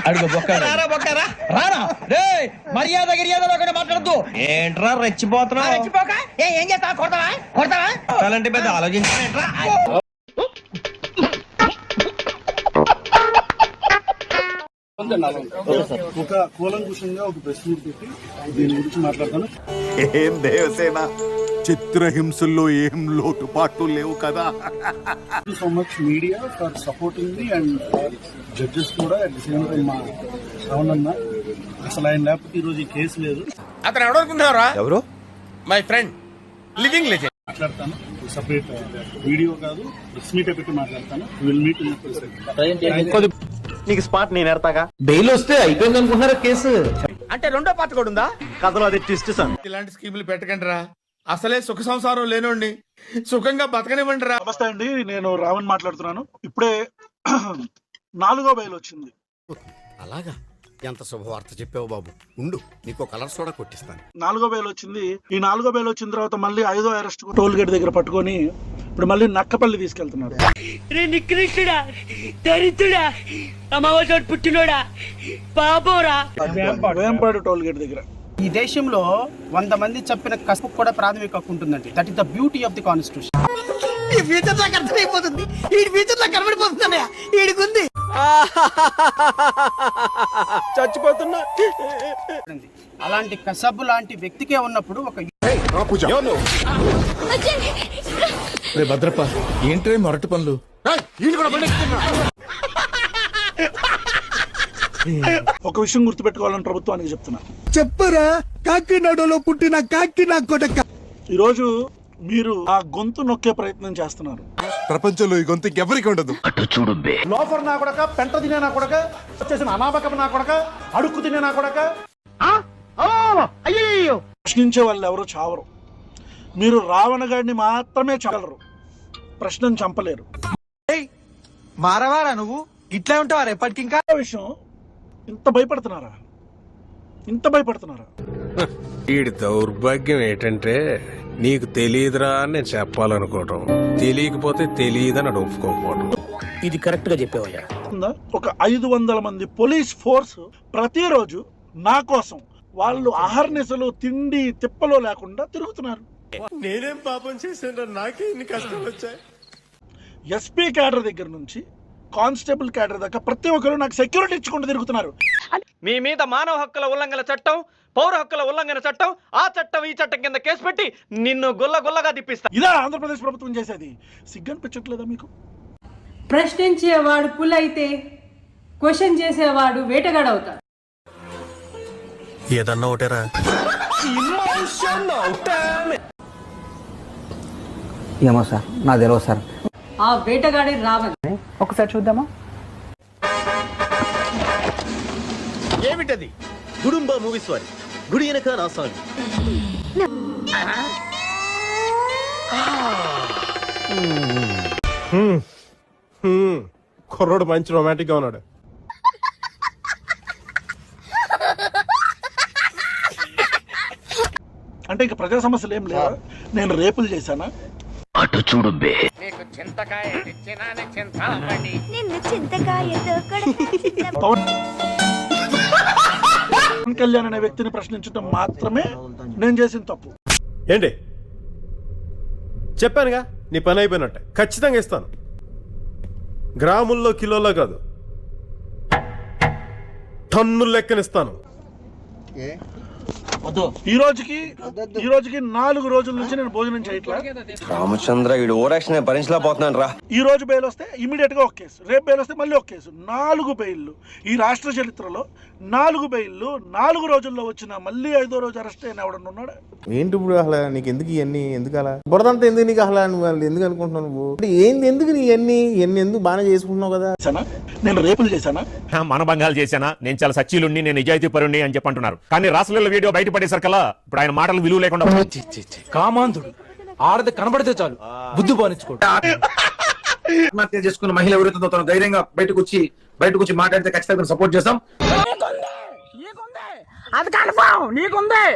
అడుగు రానా రే మర్యాద గిర్యాద మాట్లాడద్దు. ఏంట్రా రెచ్చిపోతున్నావు? రెచ్చిపోక ఏం చేస్తావా? కొడతావా అలాంటి పెద్ద ఆలోచించారా? ఒక కూలంకుషంగా ఒక ప్రెస్ మీట్ పెట్టి దీని గురించి మాట్లాడతాను. ఏం దేవసేన, చిత్రహింసల్లో ఏం లోటుపాట్లు లేవు కదా. So much media for supporting me and judges కూడా అట్ ది సేమ్ టైం మా రావణన్న అసలు ఆయన లేకపోతే ఈరోజు ఈ కేసు లేదు. అతను ఎవరనుకుంటున్నారా? ఎవరు? My friend, living legend. మాట్లాడతాను సపరేట్ వీడియో కాదు, ప్రెస్ మీట్ పెట్టి మాట్లాడతాను. విల్ మీట్ ఇన్ నీకు స్పాట్ నేను ఎడతాగా. బెయిల్ వస్తే అయిపోయింది అనుకుంటున్నారా కేసు? అంటే రెండో పార్ట్ కూడా ఉందా కథలో? అది ట్విస్ట్ సార్. ఇలాంటి స్కీములు పెట్టకండి రా. అసలే సుఖ సంసారం లేనోండి, సుఖంగా బతకనివ్వండి రా. నమస్తే అండి, నేను రావణ్ మాట్లాడుతున్నాను. ఇప్పుడే 4వ బెయిల్ వచ్చింది. అలాగా? ఎంత శుభవార్త చెప్పావు బాబు. ఉండు, నీకు కలర్ సోడా కొట్టిస్తాను. 4వ బెయిల్ వచ్చింది. ఈ 4వ బెయిల్ వచ్చిన తర్వాత మళ్ళీ 5వ అరెస్ట్ టోల్ గేట్ దగ్గర పట్టుకొని ఇప్పుడు మళ్ళీ నక్కపల్లి తీసుకెళ్తున్నారు. నికృష్టుడా, దరిద్రుడా, అమావాసోడు పుట్టినోడా, పాపోరా. వేంపాడు టోల్ గేట్ దగ్గర. ఈ దేశంలో 100 మంది చెప్పిన కసపు కూడా ప్రాథమిక హక్కు ఉంటుందండి. That is the beauty of the constitution. ఈ ఫ్యూచర్ నాకు అర్థమైపోతుంది. ఈ ఫ్యూచర్ నాకు కనబడిపోతుంది. ఈడికుంది చచ్చిపోతున్నా. అలాంటి కసబు లాంటి వ్యక్తికే ఉన్నప్పుడు ఒక భద్రప్ప ఏంట్రే మొరటి పనులు? ఒక విషయం గుర్తుపెట్టుకోవాలని ప్రభుత్వానికి చెప్తున్నా. చెప్పరా, కాకినాడలో పుట్టిన కాకినా కొడక. ఈరోజు మీరు ఆ గొంతు నొక్కే ప్రయత్నం చేస్తున్నారు. ప్రపంచంలో ఈ గొంతు ఎవరికి ఉండదు. లోఫర్ నా కొడక, పెంట తినే నా కొడక, వచ్చేసిన అనామకం నా కొడక, అడుక్కు తినే నా కొడక. అయ్యో ప్రశ్నించే వాళ్ళు ఎవరు చావరు. మీరు రావణ గాడిని మాత్రమే చగలరు, ప్రశ్నను చంపలేరు. మారవారా నువ్వు? ఇట్లా ఉంటావా ఎప్పటికి? ఇంకా విషయం ఇంత భయపడుతున్నారా? వీడి దౌర్భాగ్యం ఏంటంటే నీకు తెలియదురా అని నేను చెప్పాలనుకోవటం, తెలియకపోతే తెలియదని అని ఒప్పుకోకపోవటం. ఇది కరెక్ట్ గా చెప్పేవయ్యా. ఒక 500 మంది పోలీస్ ఫోర్స్ ప్రతిరోజు నా కోసం వాళ్ళు అహర్నిశలు తిండి తిప్పలో లేకుండా తిరుగుతున్నారు. నేనేం పాపం చేశాను? నాకే ఇన్ని కష్టాలు వచ్చాయి. ఎస్పీ క్యాడర్ దగ్గర నుంచి కానిస్టేబుల్ క్యాడర్ దాకా ప్రతి ఒక్కరు నాకు సెక్యూరిటీ ఇచ్చుకుంటూ తిరుగుతున్నారు. మీ మీద మానవ హక్కుల ఉల్లంఘన చట్టం, పౌర హక్కుల ఉల్లంఘన చట్టం, ఆ చట్టం ఈ చట్టం కింద కేసు పెట్టి నిన్ను గుల్లగా తిప్పిస్తా. ఇదా ఆంధ్రప్రదేశ్ ప్రభుత్వం చేసేది? సిగ్గనిపించట్లేదా మీకు? ప్రశ్నించేవాడు పులైతే క్వశ్చన్ చేసేవాడు వేటగాడవుతాడు. ఏదన్నా ఒకటేరా. ఏమో సార్, నా తెలియదు సార్. ఆ వేటగాడే రావణ్. ఒకసారి చూద్దామా? ఏమిటది? గుడుంబ మూవీస్ వారి గుడి వెనక నా సాంగ్. కుర్రోడు మంచి రొమాంటిక్ గా ఉన్నాడు. అంటే ఇక ప్రజా సమస్యలు ఏం లేవా? నేను రేపులు చేశానా? అటు చూడు బే. పవన్ కళ్యాణ్ అనే వ్యక్తిని ప్రశ్నించడం మాత్రమే నేను చేసిన తప్పు. ఏంటి చెప్పానుగా, నీ పని అయిపోయినట్టే. ఖచ్చితంగా ఇస్తాను. గ్రాముల్లో కిలోలో కాదు, టన్నుల లెక్కనిస్తాను. ఈ రోజుకి 4 రోజుల నుంచి నేను భోజనం చేయట్లా. రామచంద్ర, వీడు ఓరాక్షన్ భరించలేకపోతున్నాను రా. ఈ రోజు బెయిల్ వస్తే ఇమీడియట్ గా ఒక కేసు, రేపు బెయిల్ వస్తే మళ్ళీ ఒక కేసు. 4 బెయిల్లు ఈ రాష్ట్ర చరిత్రలో. 4 బెయిల్లు 4 రోజుల్లో వచ్చిన మళ్ళీ 5వ రోజు అరెస్ట్ అయిన ఎవడన్నా ఉన్నాడా? ఏంటి ఇప్పుడు అసలు నీకు ఎందుకు ఇవన్నీ? ఎందుకు అలా బురదంతా ఎందుకు నీకు? అసలు నువ్వు ఎందుకు అనుకుంటున్నావు? నువ్వు ఏంది ఎందుకు నీ ఇవన్నీ ఎందుకు బాగానే చేసుకుంటున్నావు కదా? నేను రేపులు చేశానా? మానభంగాలు చేశానా? నేను చాలా సచ్చీలుండి, నేను నిజాయితీ పరుణ్ణి అని చెప్పి అంటున్నారు. కానీ రాష్ట్రంలో వీడియో బయటపడేసరికల్లా ఇప్పుడు ఆయన మాటలు విలువ లేకుండా. కామాంధుడు ఆడది కనబడితే చాలు బుద్ధి బానించుకోడు. ఆత్మహత్య చేసుకున్న మహిళ ఎవరైతే తను ధైర్యంగా బయటకు వచ్చి మాట్లాడితే ఖచ్చితంగా సపోర్ట్ చేస్తాం. అది కన్ఫర్మ్ నీకుంది.